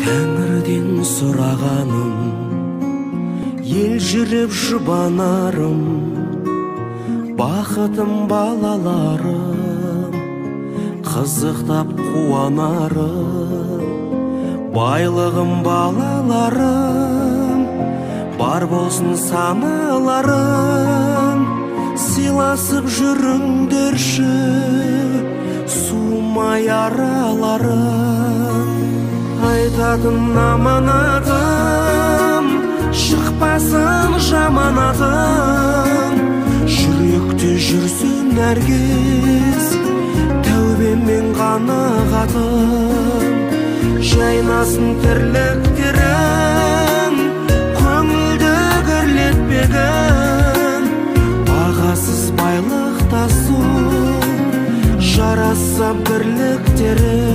Тәңірден сұрағаным, ел жүріп жұбанарым, бақытым балаларым, қызықтап қуанарым, байлығым балаларым, бар болсын саналарым, сыйласып жүріңдерші, суымай араларым. Айтатын аманатым, шықпасын жаманатым, жүректе жүрсін әркез, тәубеммен қанағатым. Жайнасын тірліктерің, көңілді кірлетпегін, бағасыз байлық тасу, жараса бірліктерің.